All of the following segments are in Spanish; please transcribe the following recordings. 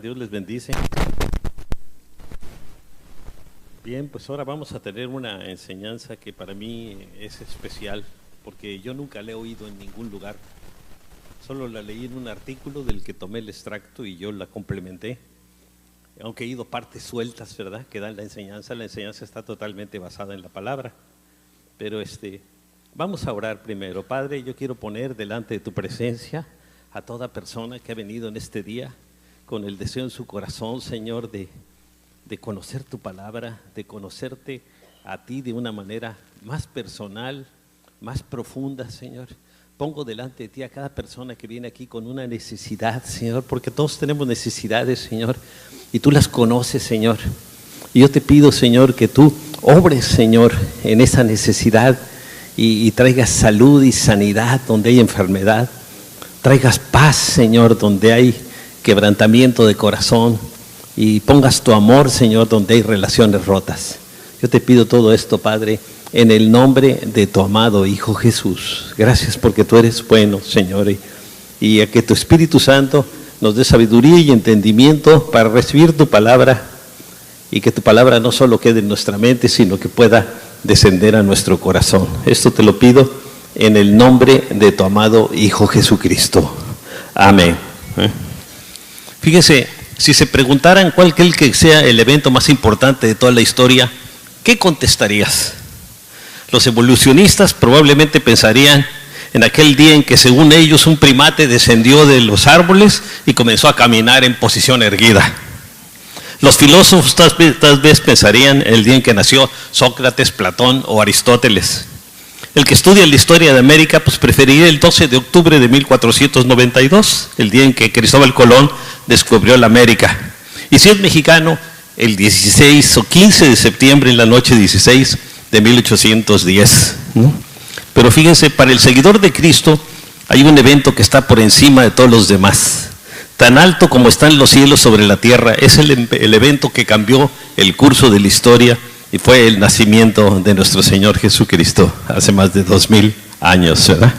Dios les bendice. Bien, pues ahora vamos a tener una enseñanza que para mí es especial, porque yo nunca la he oído en ningún lugar. Solo la leí en un artículo del que tomé el extracto y yo la complementé. Aunque he ido partes sueltas, ¿verdad?, que dan la enseñanza está totalmente basada en la palabra. Pero vamos a orar primero. Padre, yo quiero poner delante de tu presencia a toda persona que ha venido en este día con el deseo en su corazón, Señor, de conocer tu palabra, de conocerte a ti de una manera más personal, más profunda, Señor. Pongo delante de ti a cada persona que viene aquí con una necesidad, Señor, porque todos tenemos necesidades, Señor, y tú las conoces, Señor. Y yo te pido, Señor, que tú obres, Señor, en esa necesidad y traigas salud y sanidad donde hay enfermedad. Traigas paz, Señor, donde hay quebrantamiento de corazón, y pongas tu amor, Señor, donde hay relaciones rotas. Yo te pido todo esto, Padre, en el nombre de tu amado Hijo Jesús. Gracias porque tú eres bueno, Señor, y a que tu Espíritu Santo nos dé sabiduría y entendimiento para recibir tu palabra, y que tu palabra no solo quede en nuestra mente, sino que pueda descender a nuestro corazón. Esto te lo pido en el nombre de tu amado Hijo Jesucristo. Amén. Fíjese, si se preguntaran cuál que sea el evento más importante de toda la historia, ¿qué contestarías? Los evolucionistas probablemente pensarían en aquel día en que, según ellos, un primate descendió de los árboles y comenzó a caminar en posición erguida. Los filósofos tal vez pensarían en el día en que nació Sócrates, Platón o Aristóteles. El que estudia la historia de América pues preferiría el 12 de octubre de 1492, el día en que Cristóbal Colón descubrió la América. Y si es mexicano, el 16 o 15 de septiembre, en la noche 16 de 1810. Pero fíjense, para el seguidor de Cristo hay un evento que está por encima de todos los demás. Tan alto como están los cielos sobre la tierra, es el evento que cambió el curso de la historia, y fue el nacimiento de nuestro Señor Jesucristo hace más de 2000 años, ¿verdad?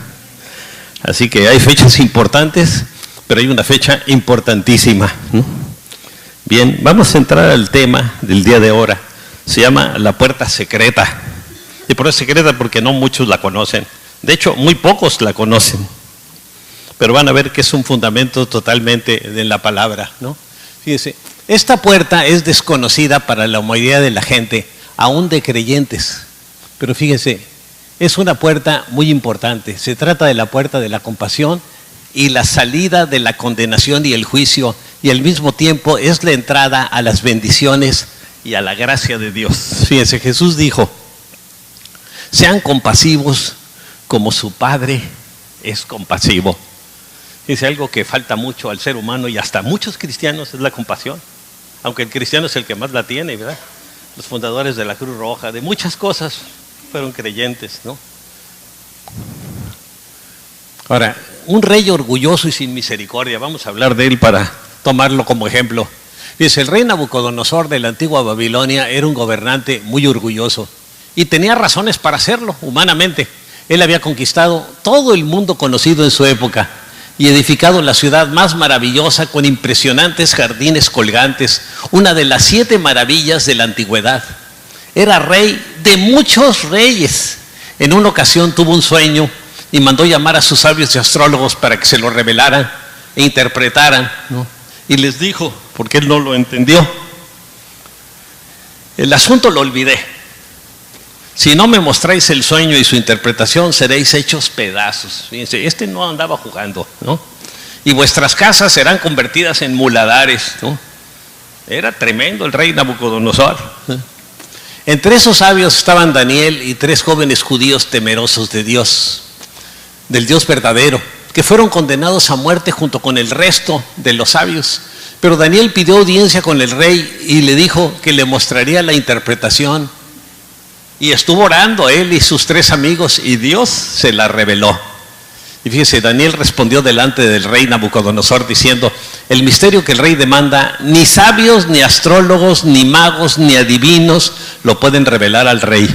Así que hay fechas importantes, pero hay una fecha importantísima. Bien, vamos a entrar al tema del día de ahora. Se llama la puerta secreta. Y por eso secreta porque no muchos la conocen. De hecho, muy pocos la conocen. Pero van a ver que es un fundamento totalmente de la palabra, ¿no? Fíjense, esta puerta es desconocida para la mayoría de la gente, aún de creyentes. Pero fíjense, es una puerta muy importante. Se trata de la puerta de la compasión y la salida de la condenación y el juicio, y al mismo tiempo es la entrada a las bendiciones y a la gracia de Dios. Fíjense, Jesús dijo: sean compasivos como su Padre es compasivo. Es algo que falta mucho al ser humano y hasta a muchos cristianos, es la compasión. Aunque el cristiano es el que más la tiene, ¿verdad? Los fundadores de la Cruz Roja, de muchas cosas, fueron creyentes, ¿no? Ahora, un rey orgulloso y sin misericordia, vamos a hablar de él para tomarlo como ejemplo. Dice, el rey Nabucodonosor de la antigua Babilonia era un gobernante muy orgulloso y tenía razones para hacerlo, humanamente. Él había conquistado todo el mundo conocido en su época y edificado la ciudad más maravillosa con impresionantes jardines colgantes, una de las 7 maravillas de la antigüedad. Era rey de muchos reyes. En una ocasión tuvo un sueño y mandó llamar a sus sabios y astrólogos para que se lo revelaran e interpretaran, ¿no? Y les dijo, porque él no lo entendió: el asunto lo olvidé. Si no me mostráis el sueño y su interpretación, seréis hechos pedazos. Fíjense, no andaba jugando, ¿no? Y vuestras casas serán convertidas en muladares, ¿no? Era tremendo el rey Nabucodonosor. Entre esos sabios estaban Daniel y 3 jóvenes judíos temerosos de Dios, del Dios verdadero, que fueron condenados a muerte junto con el resto de los sabios. Pero Daniel pidió audiencia con el rey y le dijo que le mostraría la interpretación. Y estuvo orando él y sus 3 amigos y Dios se la reveló. Y fíjese, Daniel respondió delante del rey Nabucodonosor diciendo: el misterio que el rey demanda, ni sabios, ni astrólogos, ni magos, ni adivinos lo pueden revelar al rey.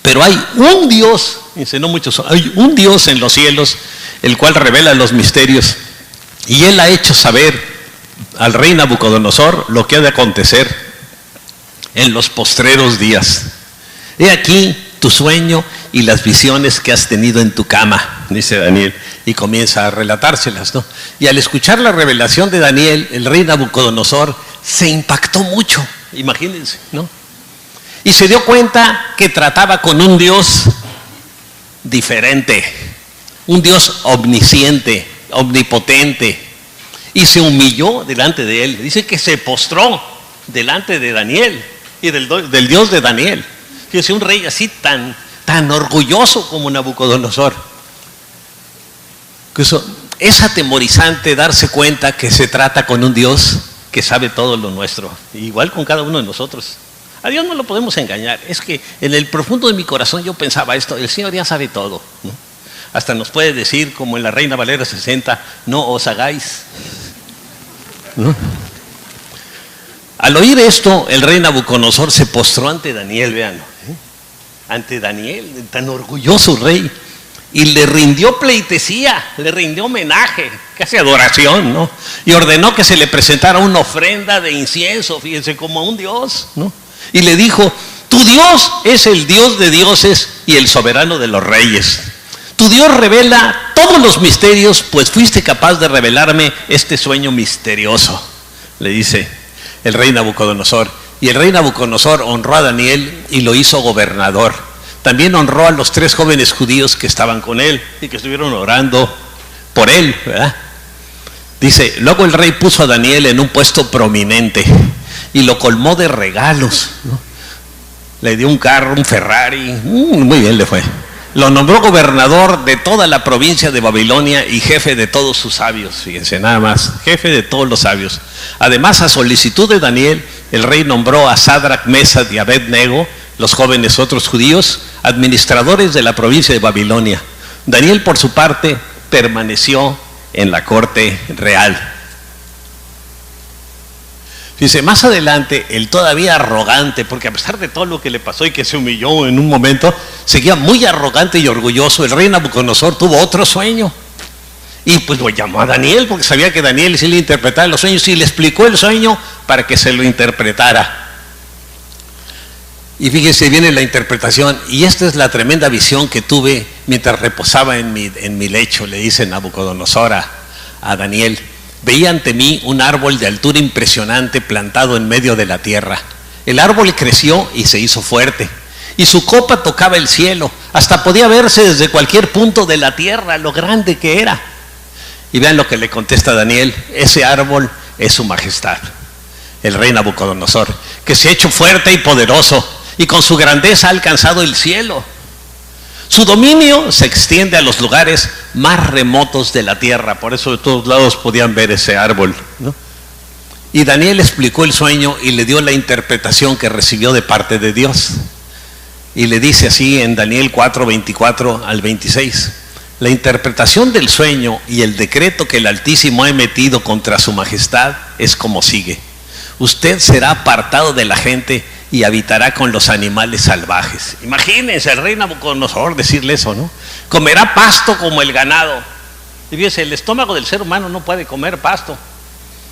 Pero hay un Dios, dice, no muchos, hay un Dios en los cielos, el cual revela los misterios. Y él ha hecho saber al rey Nabucodonosor lo que ha de acontecer en los postreros días. He aquí tu sueño y las visiones que has tenido en tu cama, dice Daniel, y comienza a relatárselas, ¿no? Y al escuchar la revelación de Daniel, el rey Nabucodonosor se impactó mucho, imagínense, ¿no? Y se dio cuenta que trataba con un Dios diferente, un Dios omnisciente, omnipotente, y se humilló delante de él. Dice que se postró delante de Daniel y del Dios de Daniel. Fíjese, un rey así tan orgulloso como Nabucodonosor. Es atemorizante darse cuenta que se trata con un Dios que sabe todo lo nuestro, igual con cada uno de nosotros. A Dios no lo podemos engañar. Es que en el profundo de mi corazón yo pensaba esto: el Señor ya sabe todo, ¿no? Hasta nos puede decir, como en la Reina Valera 60, no os hagáis, ¿no? Al oír esto, el rey Nabucodonosor se postró ante Daniel, véanlo, ante Daniel, tan orgulloso rey, y le rindió pleitesía, le rindió homenaje, casi adoración, ¿no? Y ordenó que se le presentara una ofrenda de incienso, fíjense, como a un dios, ¿no? Y le dijo: tu Dios es el Dios de dioses y el soberano de los reyes. Tu Dios revela todos los misterios, pues fuiste capaz de revelarme este sueño misterioso, le dice el rey Nabucodonosor. Y el rey Nabucodonosor honró a Daniel y lo hizo gobernador. También honró a los 3 jóvenes judíos que estaban con él y que estuvieron orando por él, ¿verdad? Dice: luego el rey puso a Daniel en un puesto prominente y lo colmó de regalos, ¿no? Le dio un carro, un Ferrari, muy bien le fue. Lo nombró gobernador de toda la provincia de Babilonia y jefe de todos sus sabios, fíjense nada más, jefe de todos los sabios. Además, a solicitud de Daniel, el rey nombró a Sadrach, Mesach y Abed-nego, los jóvenes otros judíos, administradores de la provincia de Babilonia. Daniel, por su parte, permaneció en la corte real. Dice, más adelante, el todavía arrogante, porque a pesar de todo lo que le pasó y que se humilló en un momento, seguía muy arrogante y orgulloso. El rey Nabucodonosor tuvo otro sueño. Y pues lo llamó a Daniel, porque sabía que Daniel sí le interpretaba los sueños, y le explicó el sueño para que se lo interpretara. Y fíjese, viene la interpretación, y esta es la tremenda visión que tuve mientras reposaba en mi lecho, le dice Nabucodonosor a Daniel. Veía ante mí un árbol de altura impresionante plantado en medio de la tierra. El árbol creció y se hizo fuerte, y su copa tocaba el cielo, hasta podía verse desde cualquier punto de la tierra lo grande que era. Y vean lo que le contesta Daniel: ese árbol es su majestad, el rey Nabucodonosor, que se ha hecho fuerte y poderoso, y con su grandeza ha alcanzado el cielo. Su dominio se extiende a los lugares más remotos de la tierra, por eso de todos lados podían ver ese árbol, ¿no? Y Daniel explicó el sueño y le dio la interpretación que recibió de parte de Dios. Y le dice así en Daniel 4, 24 al 26. La interpretación del sueño y el decreto que el Altísimo ha emitido contra su majestad es como sigue: usted será apartado de la gente y habitará con los animales salvajes. Imagínense el rey Nabucodonosor decirle eso, ¿no? Comerá pasto como el ganado. Y fíjense, el estómago del ser humano no puede comer pasto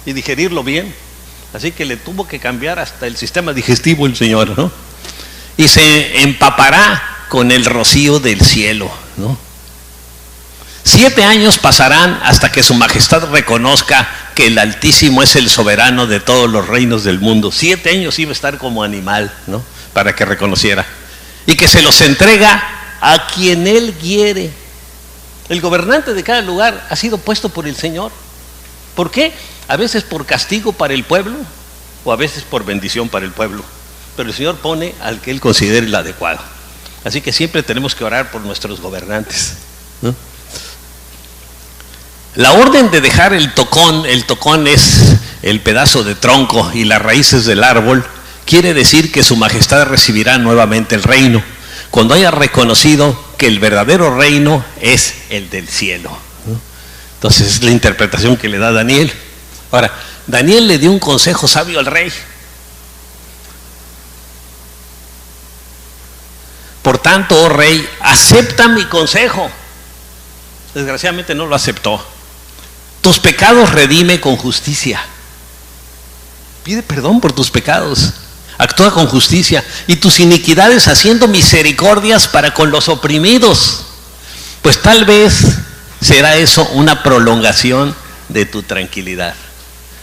y digerirlo bien, así que le tuvo que cambiar hasta el sistema digestivo el Señor, ¿no? Y se empapará con el rocío del cielo, ¿no? 7 años pasarán hasta que su majestad reconozca que el Altísimo es el soberano de todos los reinos del mundo. 7 años iba a estar como animal, ¿no? Para que reconociera. Y que se los entrega a quien él quiere. El gobernante de cada lugar ha sido puesto por el Señor. ¿Por qué? A veces por castigo para el pueblo, o a veces por bendición para el pueblo. Pero el Señor pone al que él considere el adecuado. Así que siempre tenemos que orar por nuestros gobernantes, ¿no? La orden de dejar el tocón es el pedazo de tronco y las raíces del árbol, quiere decir que su majestad recibirá nuevamente el reino, cuando haya reconocido que el verdadero reino es el del cielo, ¿no? Entonces es la interpretación que le da Daniel. Ahora, Daniel le dio un consejo sabio al rey. Por tanto, oh rey, acepta mi consejo. Desgraciadamente no lo aceptó. Tus pecados redime con justicia. pide perdón por tus pecados, actúa con justicia y tus iniquidades haciendo misericordias para con los oprimidos. Pues tal vez será eso una prolongación de tu tranquilidad.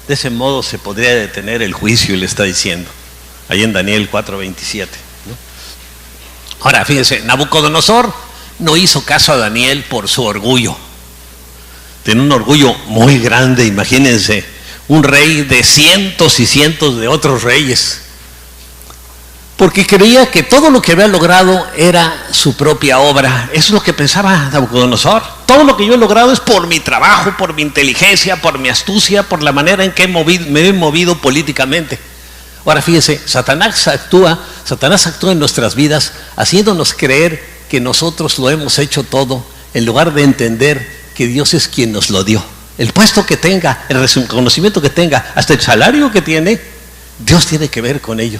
De ese modo se podría detener el juicio, y le está diciendo, ahí en Daniel 4:27, ¿no? Ahora, fíjense, Nabucodonosor no hizo caso a Daniel por su orgullo. Tiene un orgullo muy grande, imagínense, un rey de cientos y cientos de otros reyes, porque creía que todo lo que había logrado era su propia obra. Eso es lo que pensaba Nabucodonosor. Todo lo que yo he logrado es por mi trabajo, por mi inteligencia, por mi astucia, por la manera en que me he movido políticamente. Ahora fíjense, Satanás actúa en nuestras vidas haciéndonos creer que nosotros lo hemos hecho todo, en lugar de entender que Dios es quien nos lo dio. El puesto que tenga, el reconocimiento que tenga, hasta el salario que tiene, Dios tiene que ver con ello.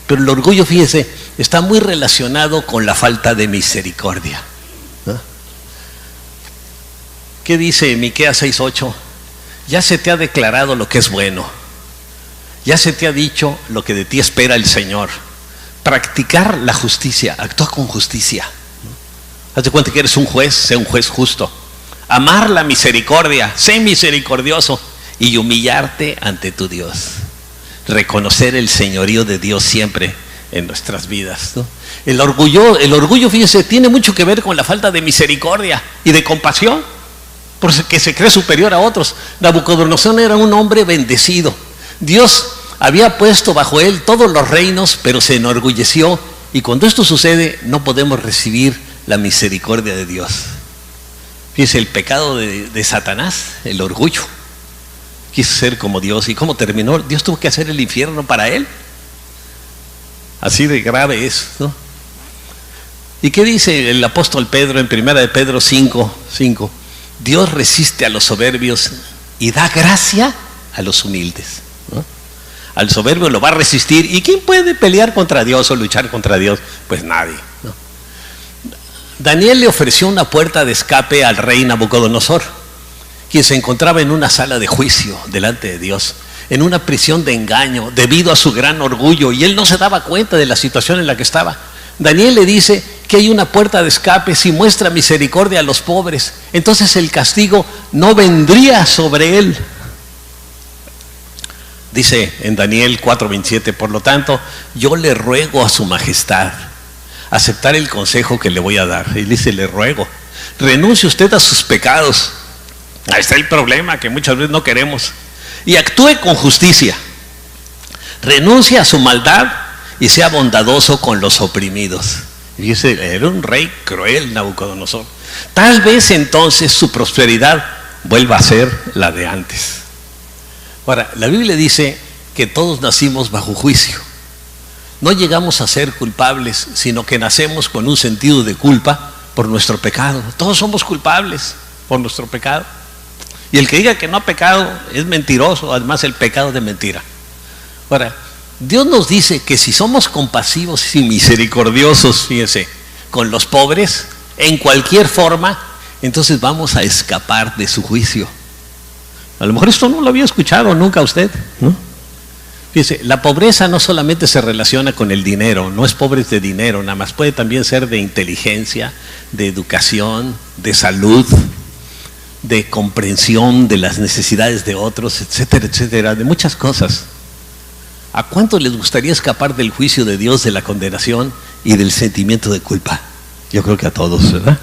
Pero el orgullo, fíjese, está muy relacionado con la falta de misericordia, ¿no? ¿Qué dice Miqueas 6:8? Ya se te ha declarado lo que es bueno, ya se te ha dicho lo que de ti espera el Señor. Practicar la justicia, actúa con justicia, ¿no? Hazte cuenta que eres un juez, sé un juez justo. Amar la misericordia, sé misericordioso y humillarte ante tu Dios. Reconocer el señorío de Dios siempre en nuestras vidas, ¿no? El orgullo, fíjese, tiene mucho que ver con la falta de misericordia y de compasión, porque se cree superior a otros. Nabucodonosor era un hombre bendecido. Dios había puesto bajo él todos los reinos, pero se enorgulleció, y cuando esto sucede no podemos recibir la misericordia de Dios. Fíjese, el pecado de Satanás, el orgullo. Quiso ser como Dios. ¿Y cómo terminó? Dios tuvo que hacer el infierno para él. Así de grave es, ¿no? ¿Y qué dice el apóstol Pedro en 1 de Pedro 5:5? Dios resiste a los soberbios y da gracia a los humildes, ¿no? Al soberbio lo va a resistir. ¿Y quién puede pelear contra Dios o luchar contra Dios? Pues nadie, ¿no? Daniel le ofreció una puerta de escape al rey Nabucodonosor, quien se encontraba en una sala de juicio delante de Dios, en una prisión de engaño, debido a su gran orgullo, y él no se daba cuenta de la situación en la que estaba. Daniel le dice que hay una puerta de escape si muestra misericordia a los pobres, entonces el castigo no vendría sobre él. Dice en Daniel 4:27, por lo tanto, yo le ruego a su majestad aceptar el consejo que le voy a dar. Y dice, le ruego, renuncie usted a sus pecados. Ahí está el problema, que muchas veces no queremos. Y actúe con justicia. Renuncie a su maldad y sea bondadoso con los oprimidos. Y dice, era un rey cruel Nabucodonosor. Tal vez entonces su prosperidad vuelva a ser la de antes. Ahora, la Biblia dice que todos nacimos bajo juicio. No llegamos a ser culpables, sino que nacemos con un sentido de culpa por nuestro pecado. Todos somos culpables por nuestro pecado. Y el que diga que no ha pecado es mentiroso, además el pecado de mentira. Ahora, Dios nos dice que si somos compasivos y misericordiosos, fíjense, con los pobres, en cualquier forma, entonces vamos a escapar de su juicio. A lo mejor esto no lo había escuchado nunca usted, ¿no? Fíjese, la pobreza no solamente se relaciona con el dinero, no es pobre de dinero, nada más puede también ser de inteligencia, de educación, de salud, de comprensión de las necesidades de otros, etcétera, etcétera, de muchas cosas. ¿A cuánto les gustaría escapar del juicio de Dios, de la condenación y del sentimiento de culpa? Yo creo que a todos, ¿verdad?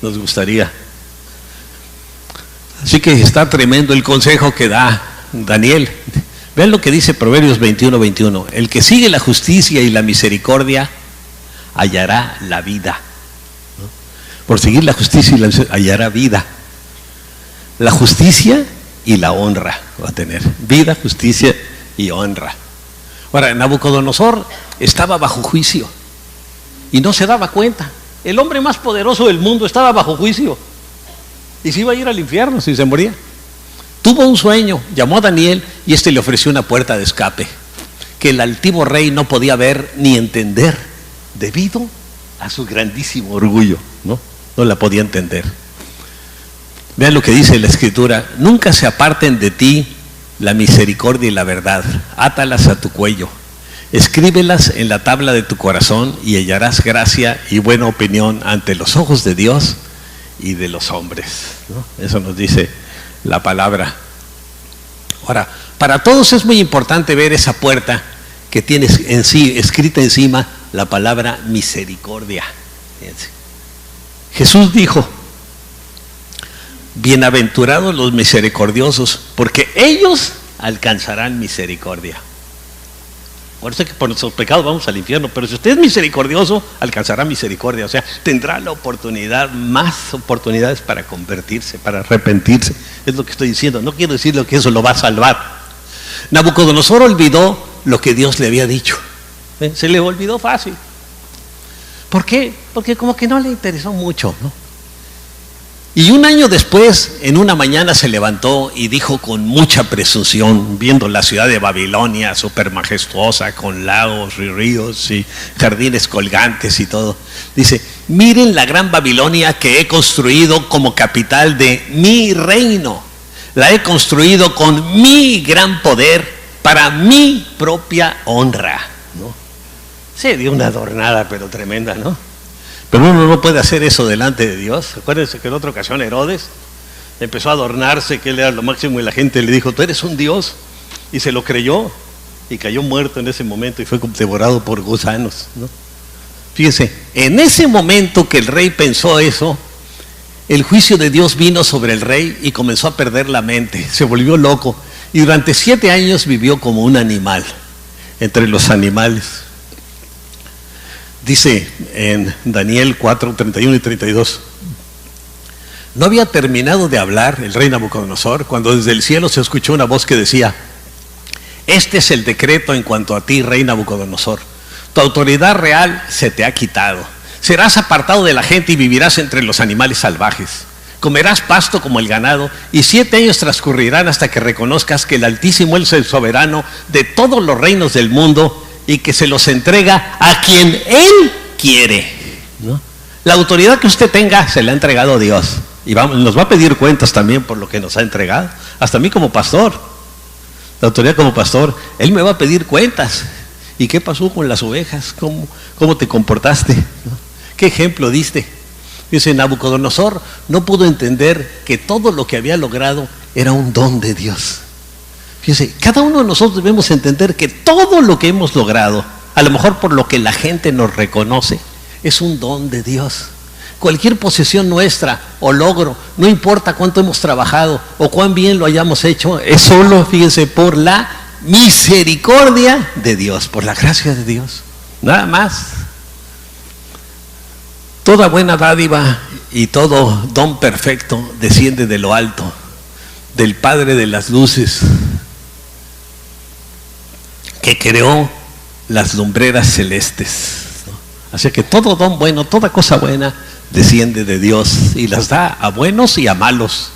Nos gustaría. Así que está tremendo el consejo que da Daniel. Vean lo que dice Proverbios 21:21. El que sigue la justicia y la misericordia hallará la vida, ¿no? Por seguir la justicia y la misericordia hallará vida. La justicia y la honra va a tener. Vida, justicia y honra. Ahora, Nabucodonosor estaba bajo juicio y no se daba cuenta. El hombre más poderoso del mundo estaba bajo juicio y se iba a ir al infierno si se moría. Tuvo un sueño, llamó a Daniel y este le ofreció una puerta de escape que el altivo rey no podía ver ni entender debido a su grandísimo orgullo, ¿no? No la podía entender. Vean lo que dice la Escritura: nunca se aparten de ti la misericordia y la verdad, átalas a tu cuello, escríbelas en la tabla de tu corazón y hallarás gracia y buena opinión ante los ojos de Dios y de los hombres, ¿no? Eso nos dice la palabra. Ahora, para todos es muy importante ver esa puerta que tiene en sí, escrita encima, la palabra misericordia. Fíjense. Jesús dijo: bienaventurados los misericordiosos, porque ellos alcanzarán misericordia. Por eso es que por nuestros pecados vamos al infierno, pero si usted es misericordioso, alcanzará misericordia, o sea, tendrá la oportunidad, más oportunidades para convertirse, para arrepentirse. Es lo que estoy diciendo, no quiero decirle que eso lo va a salvar. Nabucodonosor olvidó lo que Dios le había dicho. Se le olvidó fácil. ¿Por qué? Porque como que no le interesó mucho, ¿no? Y un año después, en una mañana se levantó y dijo con mucha presunción, viendo la ciudad de Babilonia, súper majestuosa, con lagos y ríos y jardines colgantes y todo. Dice: miren la gran Babilonia que he construido como capital de mi reino. La he construido con mi gran poder para mi propia honra, ¿no? Se dio una adornada, pero tremenda, ¿no? Pero uno no puede hacer eso delante de Dios. Acuérdense que en otra ocasión Herodes empezó a adornarse, que él era lo máximo, y la gente le dijo: tú eres un Dios, y se lo creyó y cayó muerto en ese momento y fue devorado por gusanos, ¿no? Fíjense, en ese momento que el rey pensó eso, el juicio de Dios vino sobre el rey y comenzó a perder la mente, se volvió loco y durante 7 años vivió como un animal, entre los animales. Dice en Daniel 4, 31 y 32: no había terminado de hablar el rey Nabucodonosor cuando desde el cielo se escuchó una voz que decía: este es el decreto en cuanto a ti, rey Nabucodonosor. Tu autoridad real se te ha quitado. Serás apartado de la gente y vivirás entre los animales salvajes. Comerás pasto como el ganado y 7 años transcurrirán hasta que reconozcas que el Altísimo es el soberano de todos los reinos del mundo y que se los entrega a quien Él quiere, ¿no? La autoridad que usted tenga se la ha entregado a Dios y nos va a pedir cuentas también por lo que nos ha entregado. Hasta a mí como pastor, la autoridad como pastor, Él me va a pedir cuentas. ¿Y qué pasó con las ovejas? ¿Cómo te comportaste? ¿No? ¿Qué ejemplo diste? Dice, Nabucodonosor no pudo entender que todo lo que había logrado era un don de Dios. Fíjense, cada uno de nosotros debemos entender que todo lo que hemos logrado, a lo mejor por lo que la gente nos reconoce, es un don de Dios. Cualquier posesión nuestra o logro, no importa cuánto hemos trabajado o cuán bien lo hayamos hecho, es solo, fíjense, por la misericordia de Dios, por la gracia de Dios, nada más. Toda buena dádiva y todo don perfecto desciende de lo alto, del Padre de las luces, que creó las lumbreras celestes, ¿no? Así que todo don bueno, toda cosa buena desciende de Dios y las da a buenos y a malos.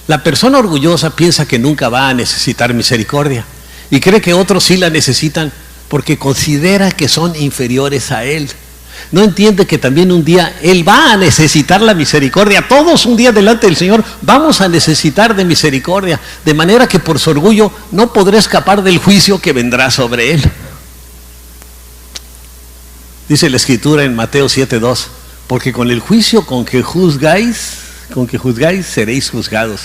La persona orgullosa piensa que nunca va a necesitar misericordia y cree que otros sí la necesitan porque considera que son inferiores a él. No entiende que también un día él va a necesitar la misericordia. Todos un día delante del Señor vamos a necesitar de misericordia, de manera que por su orgullo no podrá escapar del juicio que vendrá sobre él. Dice la Escritura en Mateo 7:2: porque con el juicio con que juzgáis seréis juzgados,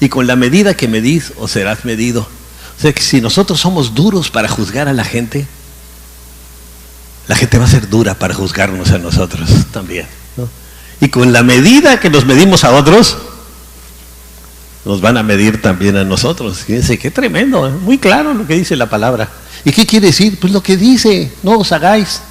y con la medida que medís os serás medido. O sea que si nosotros somos duros para juzgar a la gente va a ser dura para juzgarnos a nosotros también, ¿no? Y con la medida que nos medimos a otros, nos van a medir también a nosotros. Fíjense, qué tremendo, muy claro lo que dice la palabra. ¿Y qué quiere decir? Pues lo que dice, no os hagáis.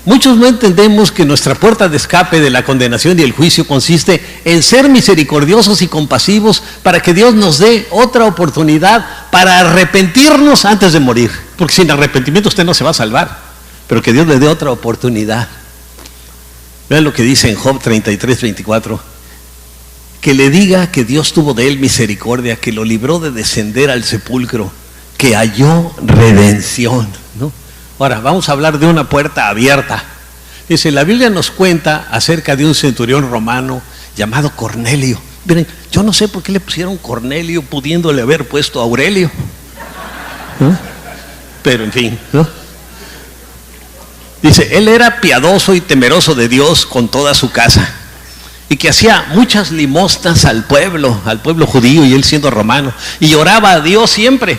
Muchos no entendemos que nuestra puerta de escape de la condenación y el juicio consiste en ser misericordiosos y compasivos para que Dios nos dé otra oportunidad para arrepentirnos antes de morir. Porque sin arrepentimiento usted no se va a salvar, pero que Dios le dé otra oportunidad. Vean lo que dice en Job 33:24: que le diga que Dios tuvo de él misericordia, que lo libró de descender al sepulcro, que halló redención, ¿no? Ahora, vamos a hablar de una puerta abierta. Dice, la Biblia nos cuenta acerca de un centurión romano llamado Cornelio. Miren, yo no sé por qué le pusieron Cornelio pudiéndole haber puesto Aurelio, ¿no? Pero en fin, ¿no? Dice, él era piadoso y temeroso de Dios con toda su casa, y que hacía muchas limosnas al pueblo judío, y él siendo romano, y oraba a Dios siempre.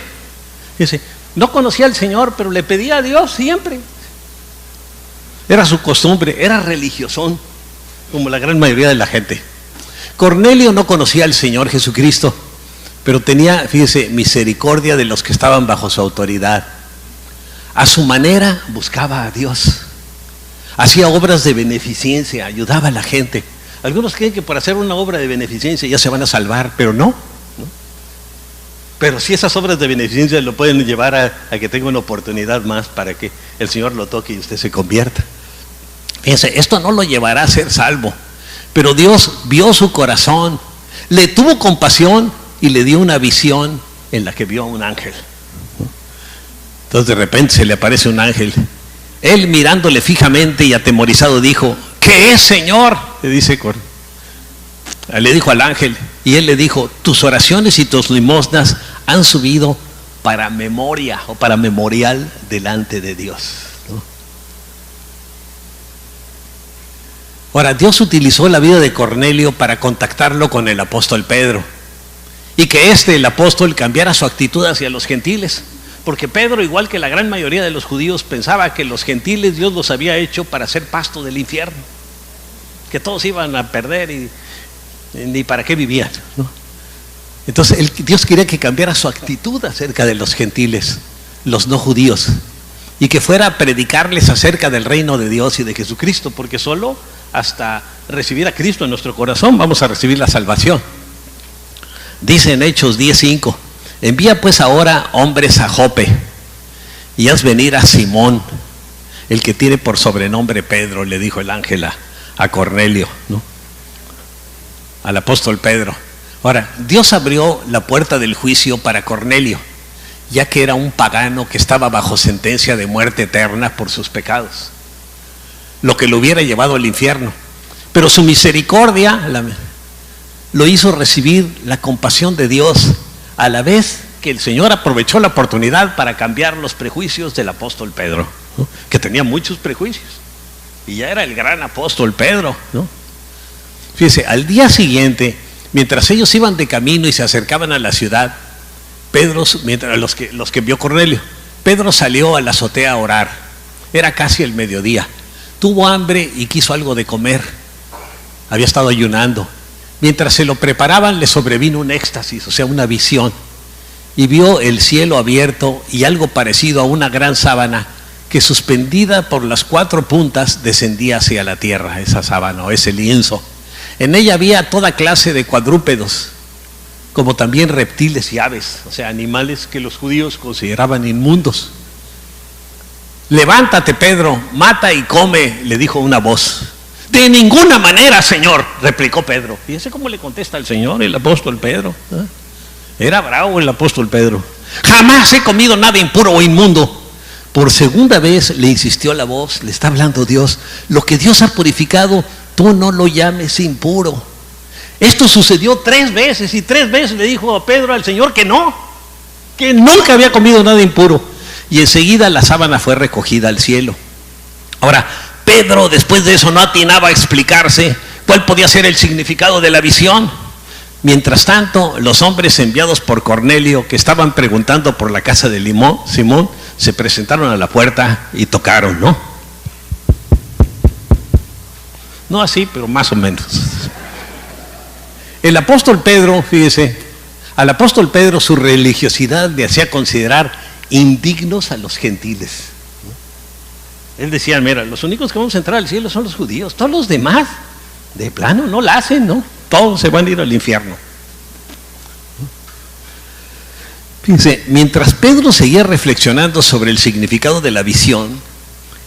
Dice, no conocía al Señor, pero le pedía a Dios siempre. Era su costumbre, era religiosón, como la gran mayoría de la gente. Cornelio no conocía al Señor Jesucristo, pero tenía, fíjese, misericordia de los que estaban bajo su autoridad. A su manera buscaba a Dios, hacía obras de beneficencia, ayudaba a la gente. Algunos creen que por hacer una obra de beneficencia ya se van a salvar, pero no. Pero sí, esas obras de beneficencia lo pueden llevar a que tenga una oportunidad más para que el Señor lo toque y usted se convierta. Fíjense, esto no lo llevará a ser salvo, pero Dios vio su corazón, le tuvo compasión y le dio una visión en la que vio a un ángel. Entonces de repente se le aparece un ángel. Él, mirándole fijamente y atemorizado, dijo, ¿qué es, Señor? Le dijo al ángel, y él le dijo, tus oraciones y tus limosnas han subido para memoria o para memorial delante de Dios, ¿no? Ahora, Dios utilizó la vida de Cornelio para contactarlo con el apóstol Pedro, y que el apóstol, cambiara su actitud hacia los gentiles, porque Pedro, igual que la gran mayoría de los judíos, pensaba que los gentiles Dios los había hecho para ser pasto del infierno, que todos iban a perder y ni para qué vivían, ¿no? Entonces Dios quería que cambiara su actitud acerca de los gentiles, los no judíos, y que fuera a predicarles acerca del reino de Dios y de Jesucristo, porque solo hasta recibir a Cristo en nuestro corazón vamos a recibir la salvación. Dice en Hechos 10:5, envía pues ahora hombres a Jope y haz venir a Simón, el que tiene por sobrenombre Pedro, le dijo el ángel a Cornelio, ¿no? Al apóstol Pedro. Ahora, Dios abrió la puerta del juicio para Cornelio, ya que era un pagano que estaba bajo sentencia de muerte eterna por sus pecados, lo que lo hubiera llevado al infierno. Pero su misericordia lo hizo recibir la compasión de Dios, a la vez que el Señor aprovechó la oportunidad para cambiar los prejuicios del apóstol Pedro, ¿no? Que tenía muchos prejuicios, y ya era el gran apóstol Pedro, ¿no? Fíjese, al día siguiente, mientras ellos iban de camino y se acercaban a la ciudad, los que vio Cornelio, Pedro salió a la azotea a orar. Era casi el mediodía. Tuvo hambre y quiso algo de comer. Había estado ayunando. Mientras se lo preparaban, le sobrevino un éxtasis, o sea, una visión. Y vio el cielo abierto y algo parecido a una gran sábana que, suspendida por las 4 puntas, descendía hacia la tierra, esa sábana o ese lienzo. En ella había toda clase de cuadrúpedos, como también reptiles y aves, o sea, animales que los judíos consideraban inmundos. Levántate, Pedro, mata y come, le dijo una voz. De ninguna manera, Señor, replicó Pedro. Fíjese cómo le contesta el Señor, el apóstol Pedro, ¿eh? Era bravo el apóstol Pedro. Jamás he comido nada impuro o inmundo. Por segunda vez le insistió la voz, le está hablando Dios. Lo que Dios ha purificado, tú no lo llames impuro. Esto sucedió 3 veces, y 3 veces le dijo a Pedro al Señor que no, que nunca había comido nada impuro. Y enseguida la sábana fue recogida al cielo. Ahora, Pedro, después de eso, no atinaba a explicarse cuál podía ser el significado de la visión. Mientras tanto, los hombres enviados por Cornelio, que estaban preguntando por la casa de Simón, se presentaron a la puerta y tocaron, ¿no? No así, pero más o menos. El apóstol Pedro, fíjese, al apóstol Pedro su religiosidad le hacía considerar indignos a los gentiles. Él decía, mira, los únicos que vamos a entrar al cielo son los judíos, todos los demás, de plano, no la hacen, ¿no? Todos se van a ir al infierno. Fíjense, mientras Pedro seguía reflexionando sobre el significado de la visión,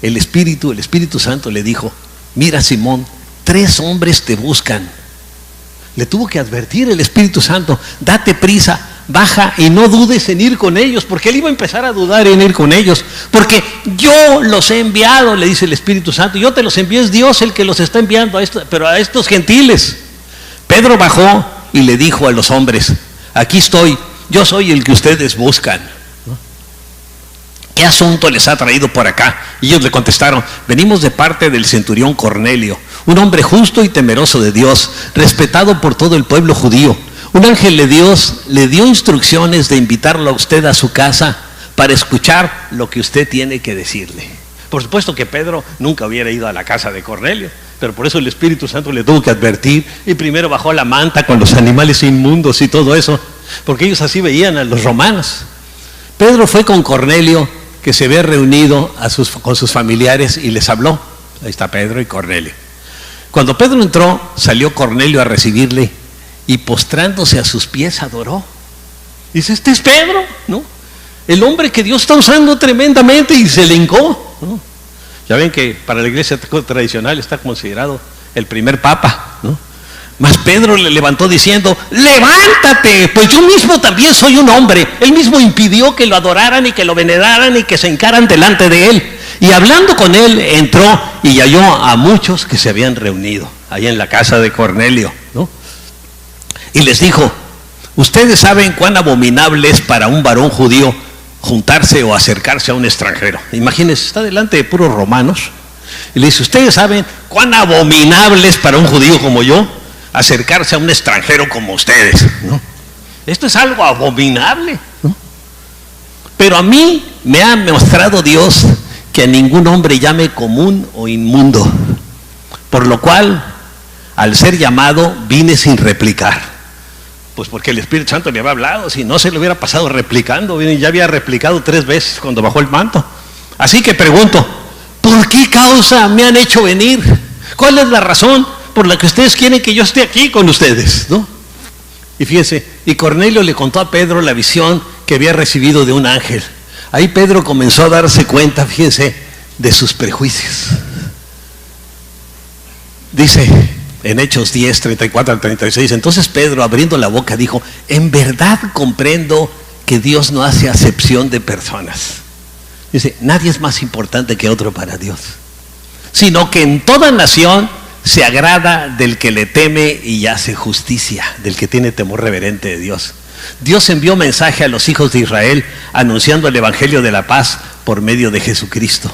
el Espíritu Santo le dijo, mira, Simón, 3 hombres te buscan. Le tuvo que advertir el Espíritu Santo, date prisa, baja y no dudes en ir con ellos, porque él iba a empezar a dudar en ir con ellos, porque yo los he enviado, le dice el Espíritu Santo, yo te los envío, es Dios el que los está enviando pero a estos gentiles. Pedro bajó y le dijo a los hombres: aquí estoy, yo soy el que ustedes buscan. ¿Qué asunto les ha traído por acá? Y ellos le contestaron: venimos de parte del centurión Cornelio, un hombre justo y temeroso de Dios, respetado por todo el pueblo judío. Un ángel de Dios le dio instrucciones de invitarlo a usted a su casa para escuchar lo que usted tiene que decirle. Por supuesto que Pedro nunca hubiera ido a la casa de Cornelio, pero por eso el Espíritu Santo le tuvo que advertir, y primero bajó la manta con los animales inmundos y todo eso, porque ellos así veían a los romanos. Pedro fue con Cornelio, que se había reunido con sus familiares, y les habló. Ahí está Pedro y Cornelio. Cuando Pedro entró, salió Cornelio a recibirle, y postrándose a sus pies adoró. Dice: este es Pedro, ¿no? El hombre que Dios está usando tremendamente, y se le hincó, ¿no? Ya ven que para la iglesia tradicional está considerado el primer papa, ¿no? Mas Pedro le levantó diciendo: levántate, pues yo mismo también soy un hombre. Él mismo impidió que lo adoraran y que lo veneraran y que se hincaran delante de él. Y hablando con él, entró y halló a muchos que se habían reunido ahí en la casa de Cornelio, ¿no? Y les dijo: ustedes saben cuán abominable es para un varón judío juntarse o acercarse a un extranjero. Imagínense, está delante de puros romanos y le dice: ustedes saben cuán abominable es para un judío como yo acercarse a un extranjero como ustedes, ¿no? Esto es algo abominable, ¿no? Pero a mí me ha mostrado Dios que a ningún hombre llame común o inmundo, por lo cual al ser llamado vine sin replicar. Pues porque el Espíritu Santo le había hablado, si no se le hubiera pasado replicando, ya había replicado 3 veces cuando bajó el manto. Así que pregunto: ¿por qué causa me han hecho venir? ¿Cuál es la razón por la que ustedes quieren que yo esté aquí con ustedes, ¿no? Y fíjense, y Cornelio le contó a Pedro la visión que había recibido de un ángel. Ahí Pedro comenzó a darse cuenta, fíjense, de sus prejuicios. Dice en Hechos 10, 34 al 36, entonces Pedro, abriendo la boca, dijo: en verdad comprendo que Dios no hace acepción de personas. Dice: nadie es más importante que otro para Dios, sino que en toda nación se agrada del que le teme y hace justicia, del que tiene temor reverente de Dios. Dios envió mensaje a los hijos de Israel anunciando el evangelio de la paz por medio de Jesucristo.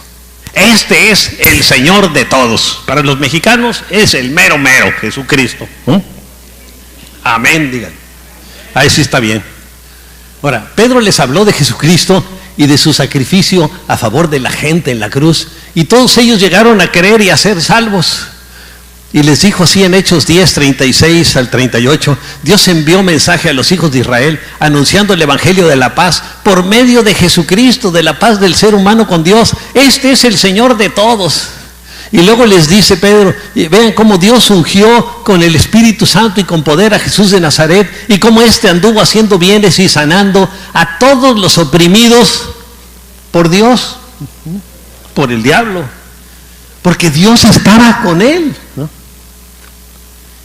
Este es el Señor de todos. Para los mexicanos es el mero mero, Jesucristo, ¿no? Amén, digan. Ahí sí está bien. Ahora, Pedro les habló de Jesucristo y de su sacrificio a favor de la gente en la cruz, y todos ellos llegaron a creer y a ser salvos. Y les dijo así en Hechos 10, 36 al 38, Dios envió mensaje a los hijos de Israel anunciando el evangelio de la paz por medio de Jesucristo, de la paz del ser humano con Dios. Este es el Señor de todos. Y luego les dice Pedro: vean cómo Dios ungió con el Espíritu Santo y con poder a Jesús de Nazaret, y cómo éste anduvo haciendo bienes y sanando a todos los oprimidos por Dios, por el diablo, porque Dios estaba con él, ¿no?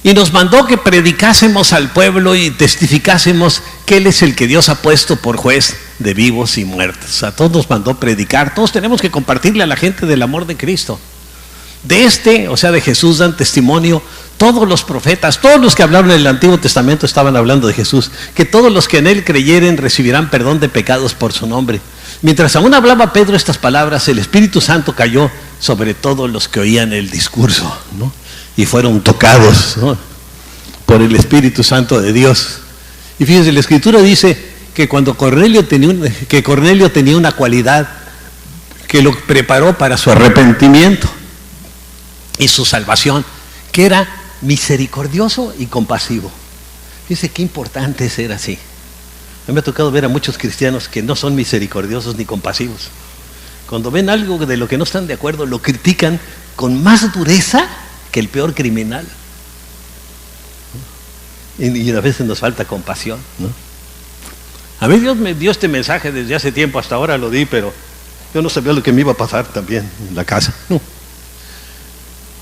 Y nos mandó que predicásemos al pueblo y testificásemos que Él es el que Dios ha puesto por juez de vivos y muertos. A todos nos mandó predicar. Todos tenemos que compartirle a la gente del amor de Cristo. De o sea, de Jesús dan testimonio todos los profetas, todos los que hablaron en el Antiguo Testamento estaban hablando de Jesús, que todos los que en Él creyeren recibirán perdón de pecados por su nombre. Mientras aún hablaba Pedro estas palabras, el Espíritu Santo cayó sobre todos los que oían el discurso, ¿no? Y fueron tocados, ¿no?, por el Espíritu Santo de Dios. Y fíjense, la Escritura dice que cuando Cornelio tenía una cualidad que lo preparó para su arrepentimiento y su salvación, que era misericordioso y compasivo. Fíjense qué importante es ser así. A mí me ha tocado ver a muchos cristianos que no son misericordiosos ni compasivos. Cuando ven algo de lo que no están de acuerdo, lo critican con más dureza que el peor criminal. Y a veces nos falta compasión, ¿no? A mí Dios me dio este mensaje desde hace tiempo, hasta ahora lo di, pero yo no sabía lo que me iba a pasar también en la casa, ¿no?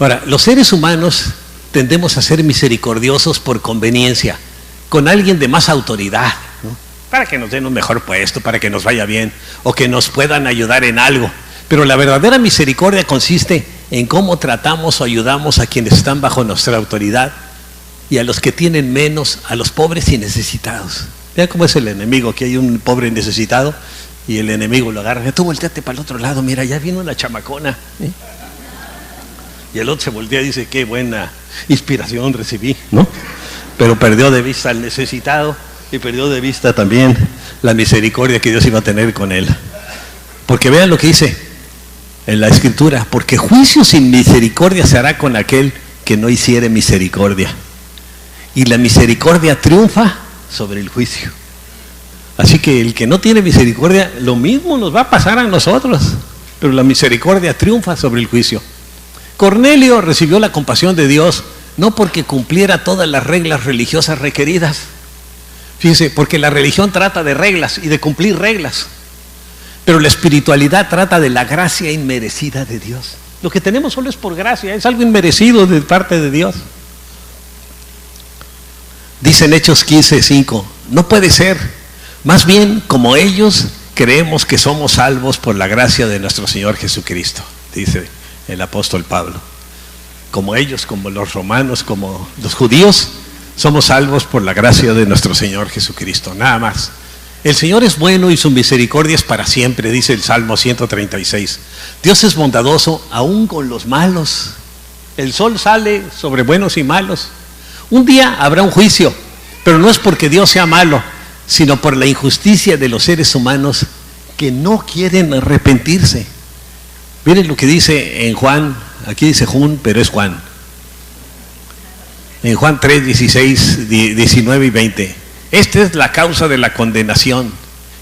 Ahora, los seres humanos tendemos a ser misericordiosos por conveniencia, con alguien de más autoridad, ¿no?, para que nos den un mejor puesto, para que nos vaya bien, o que nos puedan ayudar en algo. Pero la verdadera misericordia consiste en cómo tratamos o ayudamos a quienes están bajo nuestra autoridad y a los que tienen menos, a los pobres y necesitados. Vean cómo es el enemigo, que hay un pobre necesitado y el enemigo lo agarra. Tú volteate para el otro lado, mira, ya vino la chamacona. Y el otro se voltea y dice, qué buena inspiración recibí, ¿no? Pero perdió de vista al necesitado y perdió de vista también la misericordia que Dios iba a tener con él. Porque vean lo que dice en la Escritura, porque juicio sin misericordia se hará con aquel que no hiciere misericordia. Y la misericordia triunfa sobre el juicio. Así que el que no tiene misericordia, lo mismo nos va a pasar a nosotros, pero la misericordia triunfa sobre el juicio. Cornelio recibió la compasión de Dios no porque cumpliera todas las reglas religiosas requeridas. Fíjense, porque la religión trata de reglas y de cumplir reglas, pero la espiritualidad trata de la gracia inmerecida de Dios. Lo que tenemos solo es por gracia, es algo inmerecido de parte de Dios. Dice en Hechos 15:5, no puede ser, más bien como ellos creemos que somos salvos por la gracia de nuestro Señor Jesucristo, dice el apóstol Pablo. Como ellos, como los romanos, como los judíos, somos salvos por la gracia de nuestro Señor Jesucristo, nada más. El Señor es bueno y su misericordia es para siempre, dice el Salmo 136. Dios es bondadoso aún con los malos. El sol sale sobre buenos y malos. Un día habrá un juicio, pero no es porque Dios sea malo, sino por la injusticia de los seres humanos que no quieren arrepentirse. Miren lo que dice en Juan, aquí dice Jun, pero es Juan. En Juan 3, 16, 19 y 20. Esta es la causa de la condenación,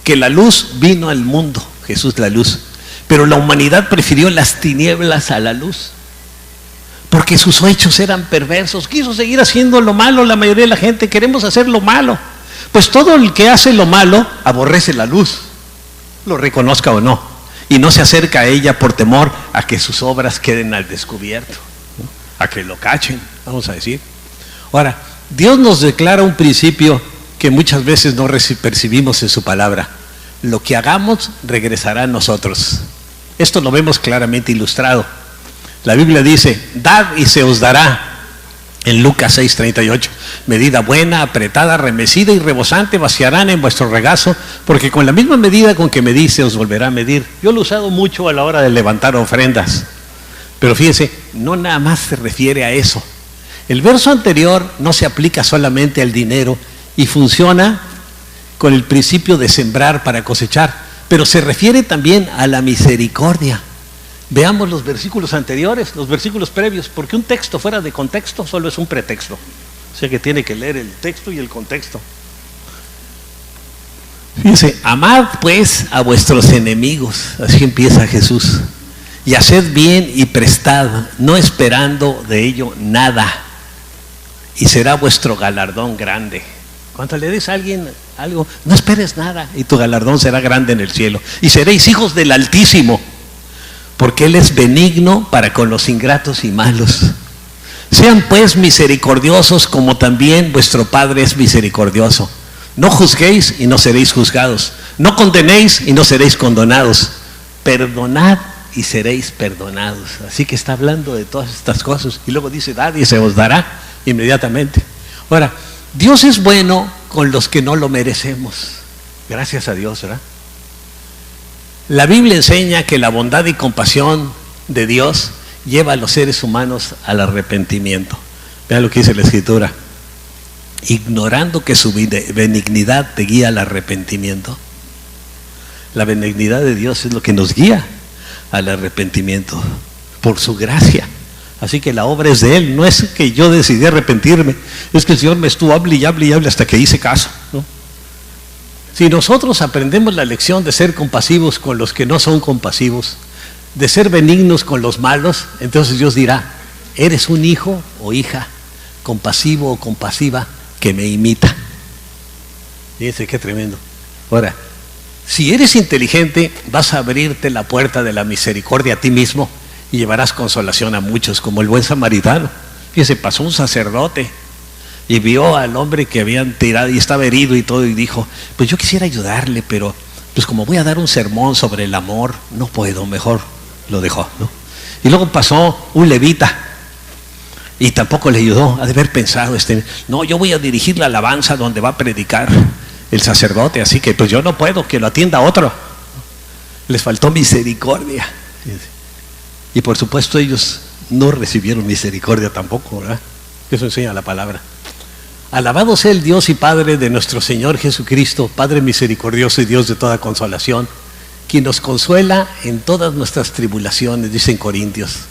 que la luz vino al mundo, Jesús la luz, pero la humanidad prefirió las tinieblas a la luz, porque sus hechos eran perversos. Quiso seguir haciendo lo malo. La mayoría de la gente queremos hacer lo malo. Pues todo el que hace lo malo aborrece la luz, lo reconozca o no, y no se acerca a ella por temor a que sus obras queden al descubierto, ¿no? A que lo cachen, vamos a decir. Ahora, Dios nos declara un principio que muchas veces no percibimos en su palabra. Lo que hagamos regresará a nosotros. Esto lo vemos claramente ilustrado. La Biblia dice, dad y se os dará. En Lucas 6:38, medida buena, apretada, remecida y rebosante vaciarán en vuestro regazo, porque con la misma medida con que medís se os volverá a medir. Yo lo he usado mucho a la hora de levantar ofrendas, pero fíjense, no nada más se refiere a eso. El verso anterior no se aplica solamente al dinero y funciona con el principio de sembrar para cosechar, pero se refiere también a la misericordia. Veamos los versículos anteriores, los versículos previos, porque un texto fuera de contexto solo es un pretexto. O sea que tiene que leer el texto y el contexto. Fíjense, amad pues a vuestros enemigos, así empieza Jesús, y haced bien y prestad, no esperando de ello nada, y será vuestro galardón grande. Cuando le des a alguien algo, no esperes nada, y tu galardón será grande en el cielo, y seréis hijos del Altísimo, porque Él es benigno para con los ingratos y malos. Sean pues misericordiosos como también vuestro Padre es misericordioso. No juzguéis y no seréis juzgados. No condenéis y no seréis condenados. Perdonad y seréis perdonados. Así que está hablando de todas estas cosas. Y luego dice, dad y se os dará inmediatamente. Ahora, Dios es bueno con los que no lo merecemos. Gracias a Dios, ¿verdad? La Biblia enseña que la bondad y compasión de Dios lleva a los seres humanos al arrepentimiento. Vean lo que dice la Escritura. Ignorando que su benignidad te guía al arrepentimiento. La benignidad de Dios es lo que nos guía al arrepentimiento, por su gracia. Así que la obra es de Él, no es que yo decidí arrepentirme, es que el Señor me estuvo hable y hable y hable hasta que hice caso, ¿no? Si nosotros aprendemos la lección de ser compasivos con los que no son compasivos, de ser benignos con los malos, entonces Dios dirá, eres un hijo o hija compasivo o compasiva que me imita. Fíjense qué tremendo. Ahora, si eres inteligente, vas a abrirte la puerta de la misericordia a ti mismo y llevarás consolación a muchos, como el buen samaritano. Fíjense, pasó un sacerdote y vio al hombre que habían tirado y estaba herido y todo, y dijo, pues yo quisiera ayudarle, pero pues como voy a dar un sermón sobre el amor, no puedo, mejor lo dejó, ¿no? Y luego pasó un levita Y tampoco le ayudó. Ha de haber pensado, no, yo voy a dirigir la alabanza donde va a predicar el sacerdote, así que pues yo no puedo, que lo atienda otro. Les faltó misericordia. Y por supuesto ellos no recibieron misericordia tampoco, ¿verdad? Eso enseña la palabra. Alabado sea el Dios y Padre de nuestro Señor Jesucristo, Padre misericordioso y Dios de toda consolación, quien nos consuela en todas nuestras tribulaciones, dicen Corintios,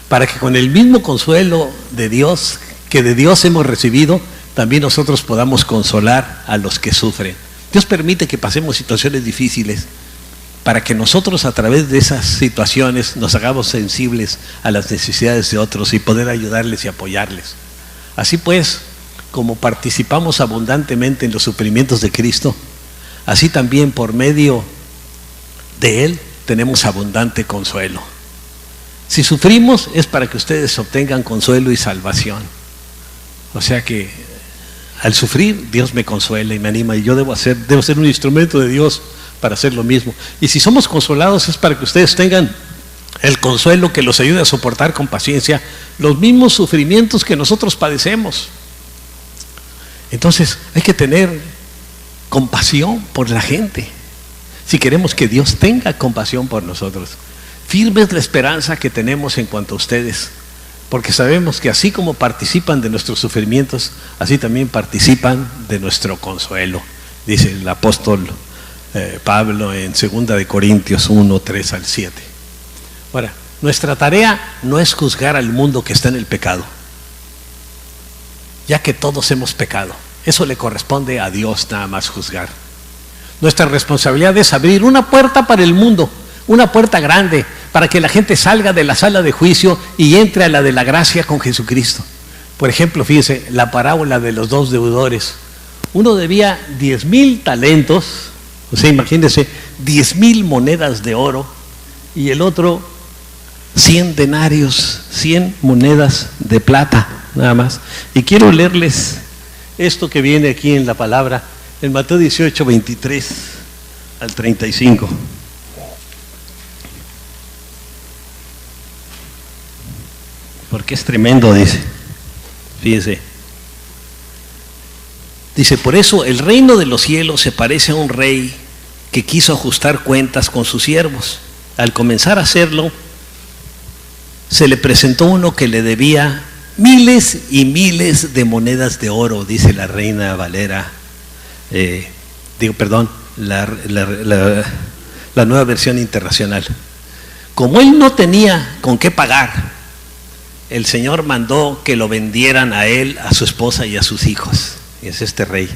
para que con el mismo consuelo de Dios, que de Dios hemos recibido, también nosotros podamos consolar a los que sufren. Dios permite que pasemos situaciones difíciles para que nosotros a través de esas situaciones nos hagamos sensibles a las necesidades de otros y poder ayudarles y apoyarles. Así pues, como participamos abundantemente en los sufrimientos de Cristo, así también por medio de Él tenemos abundante consuelo. Si sufrimos es para que ustedes obtengan consuelo y salvación. O sea que al sufrir Dios me consuela y me anima, y yo debo ser un instrumento de Dios para hacer lo mismo. Y si somos consolados es para que ustedes tengan el consuelo que los ayude a soportar con paciencia los mismos sufrimientos que nosotros padecemos. Entonces hay que tener compasión por la gente si queremos que Dios tenga compasión por nosotros. Firme es la esperanza que tenemos en cuanto a ustedes, porque sabemos que así como participan de nuestros sufrimientos, así también participan de nuestro consuelo, dice el apóstol Pablo en 2 Corintios 1, 3 al 7. Ahora, nuestra tarea no es juzgar al mundo que está en el pecado, ya que todos hemos pecado. Eso le corresponde a Dios nada más juzgar. Nuestra responsabilidad es abrir una puerta para el mundo, una puerta grande, para que la gente salga de la sala de juicio y entre a la de la gracia con Jesucristo. Por ejemplo, fíjense, la parábola de los dos deudores. Uno debía 10,000 talentos, o sea, imagínense, 10,000 monedas de oro, y el otro 100 denarios, 100 monedas de plata, nada más. Y quiero leerles esto que viene aquí en la palabra, en Mateo 18, 23 al 35. Porque es tremendo, dice. Fíjese. Dice, por eso el reino de los cielos se parece a un rey que quiso ajustar cuentas con sus siervos. Al comenzar a hacerlo, se le presentó uno que le debía miles y miles de monedas de oro, dice la Reina Valera, la Nueva Versión Internacional. Como él no tenía con qué pagar, el Señor mandó que lo vendieran a él, a su esposa y a sus hijos. Es este rey.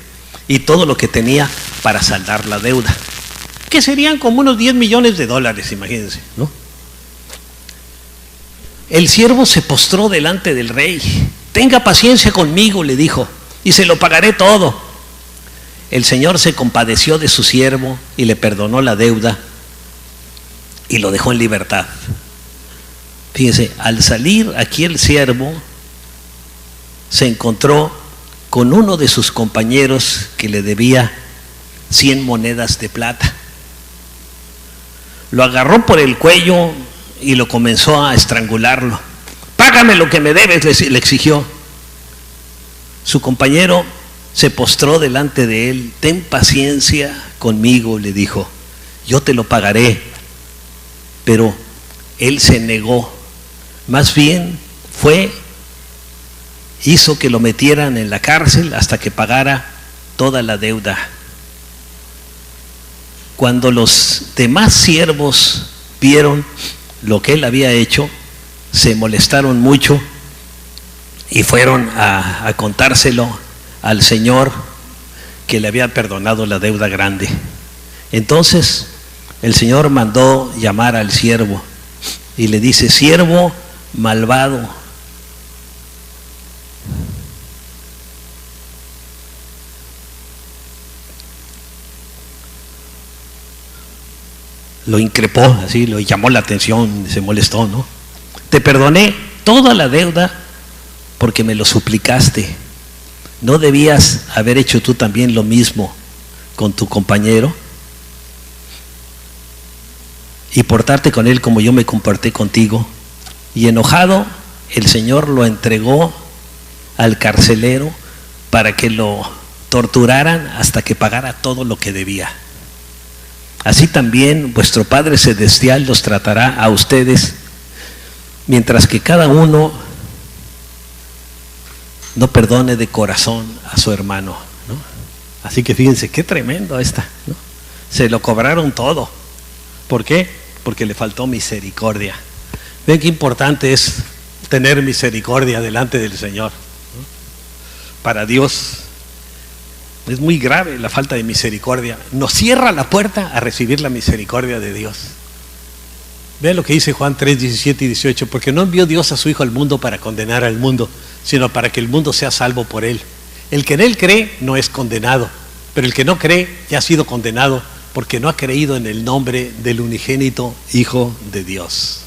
Y todo lo que tenía para saldar la deuda, que serían como unos 10 millones de dólares, imagínense, ¿no? El siervo se postró delante del rey. Tenga paciencia conmigo, le dijo, y se lo pagaré todo. El Señor se compadeció de su siervo y le perdonó la deuda y lo dejó en libertad. Fíjense, al salir aquí el siervo se encontró con uno de sus compañeros que le debía 100 monedas de plata. Lo agarró por el cuello y lo comenzó a estrangularlo. Págame lo que me debes, le exigió. Su compañero se postró delante de él. Ten paciencia conmigo, le dijo, yo te lo pagaré. Pero él se negó. Más bien hizo que lo metieran en la cárcel hasta que pagara toda la deuda. Cuando los demás siervos vieron lo que él había hecho, se molestaron mucho y fueron a contárselo al Señor, que le había perdonado la deuda grande. Entonces el Señor mandó llamar al siervo y le dice, siervo malvado, lo increpó, así, lo llamó la atención, se molestó, ¿no? Te perdoné toda la deuda porque me lo suplicaste. ¿No debías haber hecho tú también lo mismo con tu compañero? Y portarte con él como yo me comporté contigo. Y enojado, el Señor lo entregó al carcelero para que lo torturaran hasta que pagara todo lo que debía. Así también vuestro Padre Celestial los tratará a ustedes, mientras que cada uno no perdone de corazón a su hermano, ¿no? Así que fíjense, qué tremendo esta, ¿no? Se lo cobraron todo. ¿Por qué? Porque le faltó misericordia. Ven qué importante es tener misericordia delante del Señor, ¿no? Para Dios es muy grave la falta de misericordia. Nos cierra la puerta a recibir la misericordia de Dios. Vean lo que dice Juan 3, 17 y 18. Porque no envió Dios a su Hijo al mundo para condenar al mundo, sino para que el mundo sea salvo por Él. El que en Él cree no es condenado, pero el que no cree ya ha sido condenado porque no ha creído en el nombre del unigénito Hijo de Dios.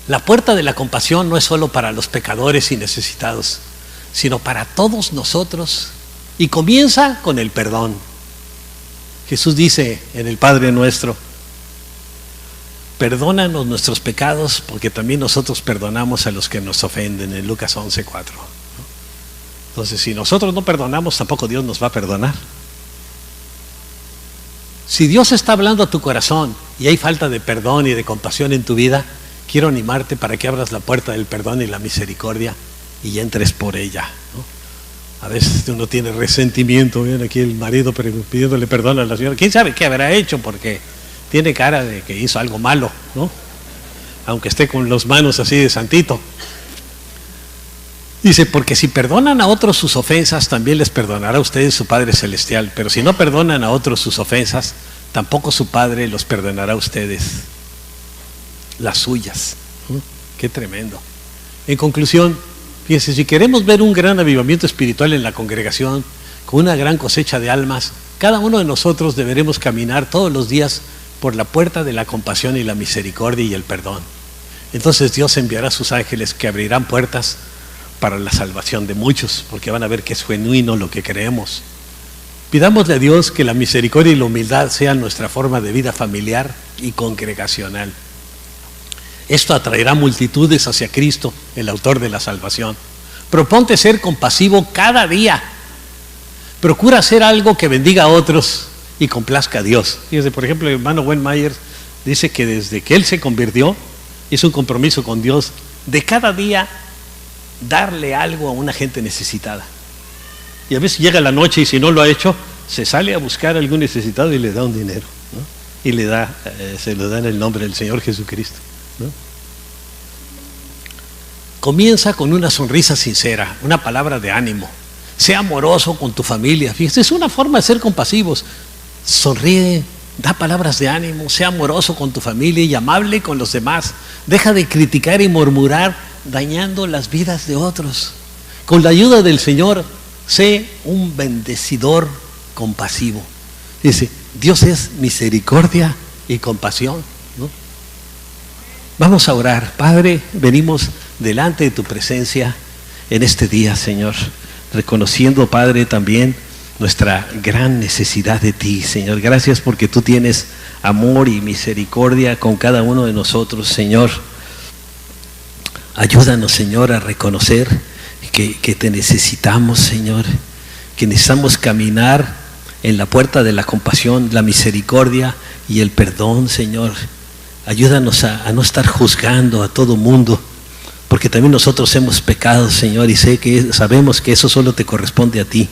La puerta de la compasión no es solo para los pecadores y necesitados, sino para todos nosotros, y comienza con el perdón. Jesús dice en el Padre Nuestro: perdónanos nuestros pecados, porque también nosotros perdonamos a los que nos ofenden, en Lucas 11, 4. Entonces, si nosotros no perdonamos, tampoco Dios nos va a perdonar. Si Dios está hablando a tu corazón y hay falta de perdón y de compasión en tu vida, quiero animarte para que abras la puerta del perdón y la misericordia y entres por ella, ¿no? A veces uno tiene resentimiento, ven aquí el marido pidiéndole perdón a la señora. ¿Quién sabe qué habrá hecho? Porque tiene cara de que hizo algo malo, ¿no? Aunque esté con las manos así de santito. Dice, porque si perdonan a otros sus ofensas, también les perdonará a ustedes su Padre Celestial. Pero si no perdonan a otros sus ofensas, tampoco su Padre los perdonará a ustedes las suyas. Qué tremendo. En conclusión, fíjense, si queremos ver un gran avivamiento espiritual en la congregación, con una gran cosecha de almas, cada uno de nosotros deberemos caminar todos los días por la puerta de la compasión y la misericordia y el perdón. Entonces Dios enviará a sus ángeles que abrirán puertas para la salvación de muchos, porque van a ver que es genuino lo que creemos. Pidámosle a Dios que la misericordia y la humildad sean nuestra forma de vida familiar y congregacional. Esto atraerá multitudes hacia Cristo, el autor de la salvación. Proponte ser compasivo cada día. Procura hacer algo que bendiga a otros y complazca a Dios. Fíjese, por ejemplo, el hermano Wenmayer dice que desde que él se convirtió, hizo un compromiso con Dios de cada día darle algo a una gente necesitada. Y a veces llega la noche y si no lo ha hecho, se sale a buscar a algún necesitado y le da un dinero, ¿no? Y le da, se lo da en el nombre del Señor Jesucristo, ¿no? Comienza con una sonrisa sincera, una palabra de ánimo. Sea amoroso con tu familia. Fíjate, es una forma de ser compasivos. Sonríe, da palabras de ánimo, sea amoroso con tu familia y amable con los demás. Deja de criticar y murmurar dañando las vidas de otros. Con la ayuda del Señor, sé un bendecidor compasivo. Dice, Dios es misericordia y compasión, ¿no? Vamos a orar. Padre, venimos delante de tu presencia en este día, Señor, reconociendo, Padre, también nuestra gran necesidad de ti, Señor. Gracias porque tú tienes amor y misericordia con cada uno de nosotros, Señor. Ayúdanos, Señor, a reconocer que te necesitamos, Señor, que necesitamos caminar en la puerta de la compasión, la misericordia y el perdón, Señor. Ayúdanos a no estar juzgando a todo mundo, porque también nosotros hemos pecado, Señor, y sabemos que eso solo te corresponde a ti.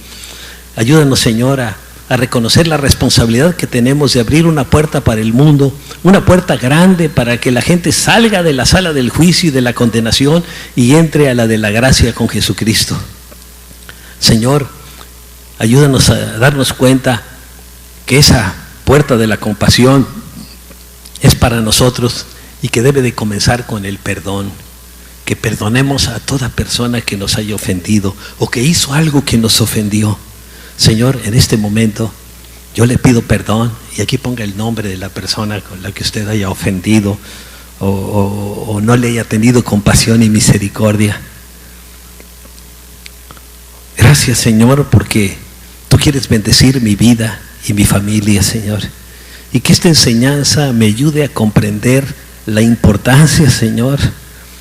Ayúdanos, Señor, a reconocer la responsabilidad que tenemos de abrir una puerta para el mundo, una puerta grande para que la gente salga de la sala del juicio y de la condenación y entre a la de la gracia con Jesucristo. Señor, ayúdanos a darnos cuenta que esa puerta de la compasión es para nosotros y que debe de comenzar con el perdón. Que perdonemos a toda persona que nos haya ofendido o que hizo algo que nos ofendió. Señor, en este momento yo le pido perdón, y aquí ponga el nombre de la persona con la que usted haya ofendido o no le haya tenido compasión y misericordia. Gracias, Señor, porque tú quieres bendecir mi vida y mi familia, Señor, y que esta enseñanza me ayude a comprender la importancia, Señor,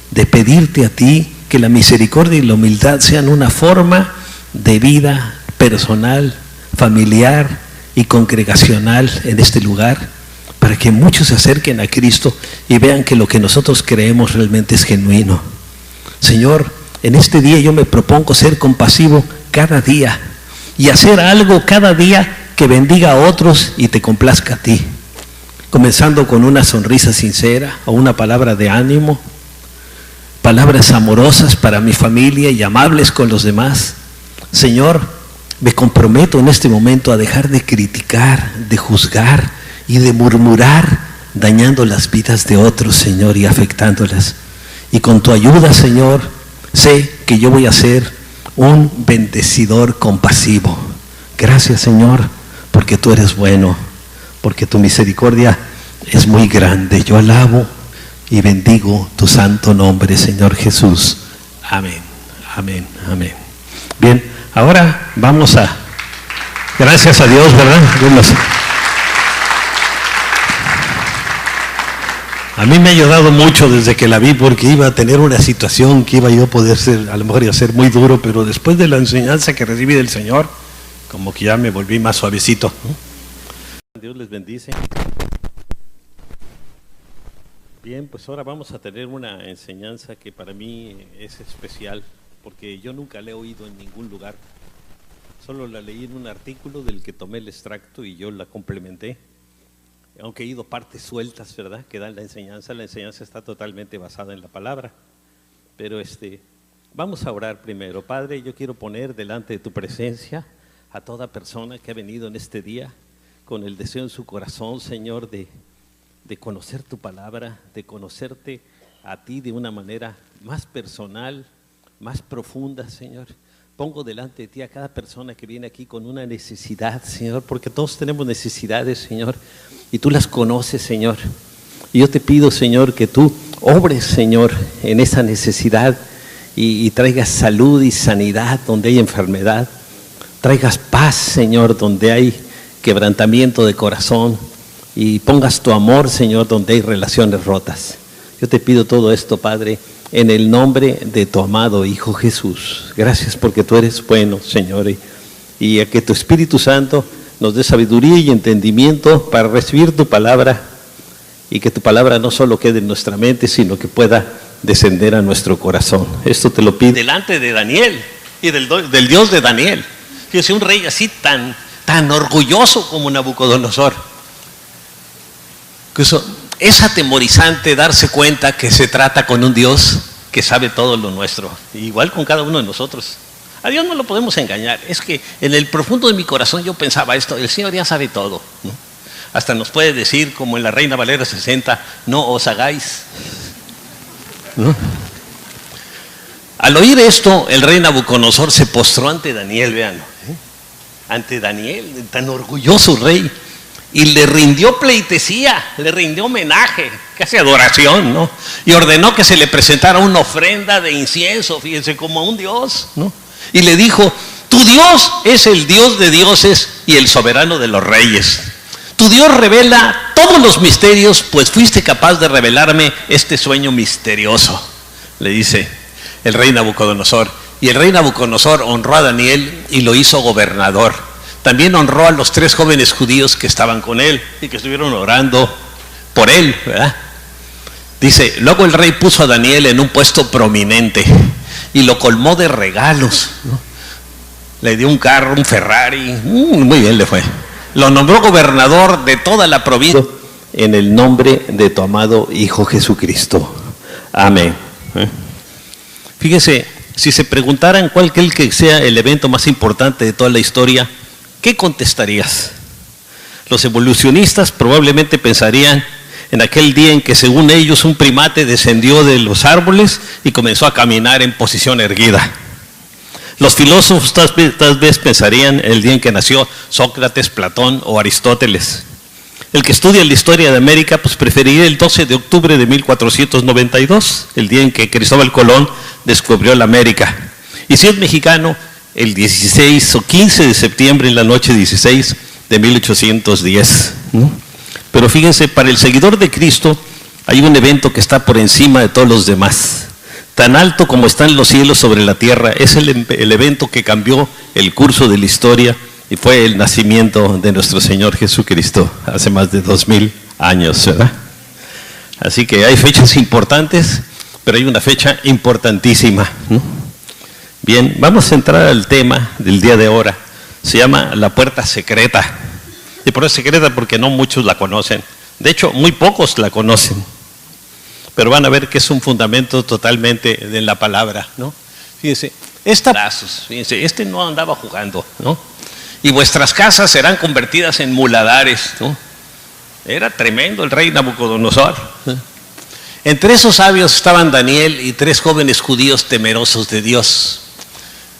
de pedirte a ti que la misericordia y la humildad sean una forma de vida personal, familiar y congregacional en este lugar, para que muchos se acerquen a Cristo y vean que lo que nosotros creemos realmente es genuino. Señor, en este día yo me propongo ser compasivo cada día y hacer algo cada día que bendiga a otros y te complazca a ti, comenzando con una sonrisa sincera o una palabra de ánimo, palabras amorosas para mi familia y amables con los demás. Señor, me comprometo en este momento a dejar de criticar, de juzgar y de murmurar, dañando las vidas de otros, Señor, y afectándolas. Y con tu ayuda, Señor, sé que yo voy a ser un bendecidor compasivo. Gracias, Señor, porque tú eres bueno, porque tu misericordia es muy grande. Yo alabo y bendigo tu santo nombre, Señor Jesús. Amén, amén, amén. Bien, ahora vamos a... Gracias a Dios, ¿verdad? A mí me ha ayudado mucho desde que la vi, porque iba a tener una situación que iba yo a poder ser, a lo mejor iba a ser muy duro, pero después de la enseñanza que recibí del Señor, como que ya me volví más suavecito. Dios les bendice. Bien, pues ahora vamos a tener una enseñanza que para mí es especial, porque yo nunca la he oído en ningún lugar. Solo la leí en un artículo del que tomé el extracto y yo la complementé. Aunque he ido partes sueltas, ¿verdad?, que dan la enseñanza está totalmente basada en la palabra. Pero vamos a orar primero. Padre, yo quiero poner delante de tu presencia a toda persona que ha venido en este día con el deseo en su corazón, Señor, de conocer tu palabra, de conocerte a ti de una manera más personal, más profunda, Señor. Pongo delante de ti a cada persona que viene aquí con una necesidad, Señor, porque todos tenemos necesidades, Señor, y tú las conoces, Señor. Y yo te pido, Señor, que tú obres, Señor, en esa necesidad y traigas salud y sanidad donde hay enfermedad. Traigas paz, Señor, donde hay quebrantamiento de corazón, y pongas tu amor, Señor, donde hay relaciones rotas. Yo te pido todo esto, Padre, en el nombre de tu amado Hijo Jesús. Gracias porque tú eres bueno, Señor, y a que tu Espíritu Santo nos dé sabiduría y entendimiento para recibir tu palabra, y que tu palabra no solo quede en nuestra mente, sino que pueda descender a nuestro corazón. Esto te lo pido delante de Daniel y del Dios de Daniel. Fíjese, un rey así tan orgulloso como Nabucodonosor. Es atemorizante darse cuenta que se trata con un Dios que sabe todo lo nuestro, igual con cada uno de nosotros. A Dios no lo podemos engañar. Es que en el profundo de mi corazón yo pensaba esto: el Señor ya sabe todo, ¿no? Hasta nos puede decir, como en la Reina Valera 60, no os hagáis, ¿no? Al oír esto, el rey Nabucodonosor se postró ante Daniel, véanlo, ante Daniel, tan orgulloso rey, y le rindió pleitesía, le rindió homenaje, casi adoración, ¿no? Y ordenó que se le presentara una ofrenda de incienso, fíjense, como a un dios, ¿no? Y le dijo: tu Dios es el Dios de dioses y el soberano de los reyes. Tu Dios revela todos los misterios, pues fuiste capaz de revelarme este sueño misterioso, le dice el rey Nabucodonosor. Y el rey Nabucodonosor honró a Daniel y lo hizo gobernador. También honró a los 3 jóvenes judíos que estaban con él y que estuvieron orando por él, ¿verdad? Dice: luego el rey puso a Daniel en un puesto prominente y lo colmó de regalos, ¿no? Le dio un carro, un Ferrari, muy bien le fue. Lo nombró gobernador de toda la provincia, en el nombre de tu amado Hijo Jesucristo. Amén. Fíjese, si se preguntaran cuál que sea el evento más importante de toda la historia, ¿qué contestarías? Los evolucionistas probablemente pensarían en aquel día en que, según ellos, un primate descendió de los árboles y comenzó a caminar en posición erguida. Los filósofos tal vez pensarían en el día en que nació Sócrates, Platón o Aristóteles. El que estudia la historia de América pues preferiría el 12 de octubre de 1492, el día en que Cristóbal Colón descubrió la América. Y si es mexicano, el 16 o 15 de septiembre, en la noche 16 de 1810, ¿no? Pero fíjense, para el seguidor de Cristo hay un evento que está por encima de todos los demás. tan alto como están los cielos sobre la tierra. Es el evento que cambió el curso de la historia y fue el nacimiento de nuestro Señor Jesucristo hace más de 2000 años, ¿verdad? Así que hay fechas importantes, pero hay una fecha importantísima, ¿no? Bien, vamos a entrar al tema del día de ahora. Se llama la puerta secreta. Y por eso secreta porque no muchos la conocen. De hecho, muy pocos la conocen. Pero van a ver que es un fundamento totalmente de la palabra, ¿no? Fíjense, fíjense, no andaba jugando, ¿no? Y vuestras casas serán convertidas en muladares, ¿no? Era tremendo el rey Nabucodonosor. Entre esos sabios estaban Daniel y 3 jóvenes judíos temerosos de Dios,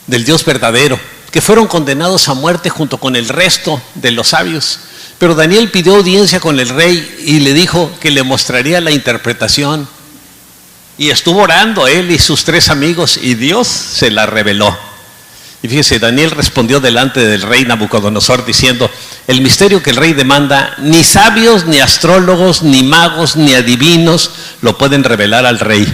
del Dios verdadero, que fueron condenados a muerte junto con el resto de los sabios. Pero Daniel pidió audiencia con el rey y le dijo que le mostraría la interpretación. Y estuvo orando él y sus 3 amigos y Dios se la reveló. Y fíjese, Daniel respondió delante del rey Nabucodonosor diciendo: el misterio que el rey demanda, ni sabios, ni astrólogos, ni magos, ni adivinos lo pueden revelar al rey.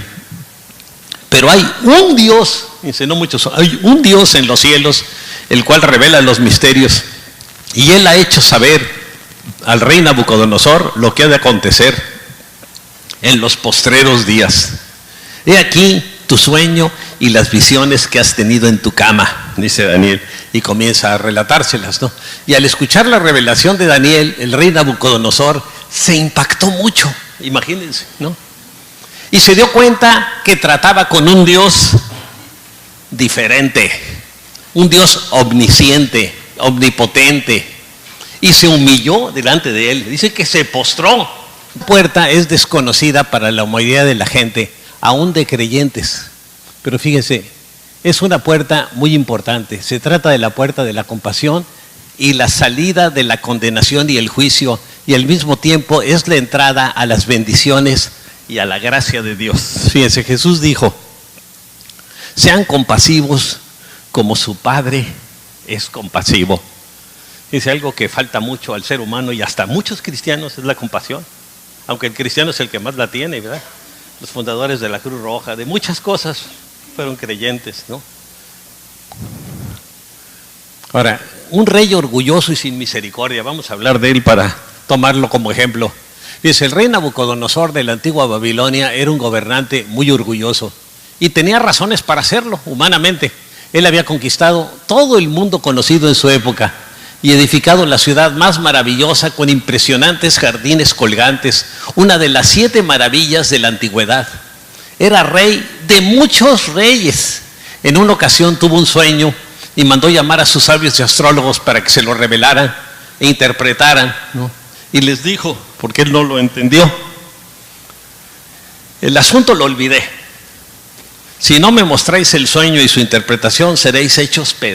Pero hay un Dios, fíjense, no muchos, hay un Dios en los cielos, el cual revela los misterios. Y él ha hecho saber al rey Nabucodonosor lo que ha de acontecer en los postreros días. He aquí tu sueño y las visiones que has tenido en tu cama, dice Daniel, y comienza a relatárselas, ¿no? Y al escuchar la revelación de Daniel, el rey Nabucodonosor se impactó mucho, imagínense, ¿no? Y se dio cuenta que trataba con un Dios diferente, un Dios omnisciente, omnipotente, y se humilló delante de él. Dice que se postró. La puerta es desconocida para la mayoría de la gente, aún de creyentes. Pero fíjense, es una puerta muy importante. Se trata de la puerta de la compasión y la salida de la condenación y el juicio, y al mismo tiempo es la entrada a las bendiciones y a la gracia de Dios. Fíjense, Jesús dijo: sean compasivos como su Padre es compasivo. Es algo que falta mucho al ser humano y hasta a muchos cristianos, es la compasión. Aunque el cristiano es el que más la tiene, ¿verdad? Los fundadores de la Cruz Roja, de muchas cosas, fueron creyentes, ¿no? Ahora, un rey orgulloso y sin misericordia, vamos a hablar de él para tomarlo como ejemplo. Fíjense, el rey Nabucodonosor de la antigua Babilonia era un gobernante muy orgulloso y tenía razones para hacerlo humanamente. Él había conquistado todo el mundo conocido en su época y edificado la ciudad más maravillosa con impresionantes jardines colgantes, una de las 7 maravillas de la antigüedad. Era rey de muchos reyes. En una ocasión tuvo un sueño y mandó llamar a sus sabios y astrólogos para que se lo revelaran e interpretaran, ¿no? Y les dijo, porque él no lo entendió: el asunto lo olvidé. Si no me mostráis el sueño y su interpretación, seréis hechos pedazos.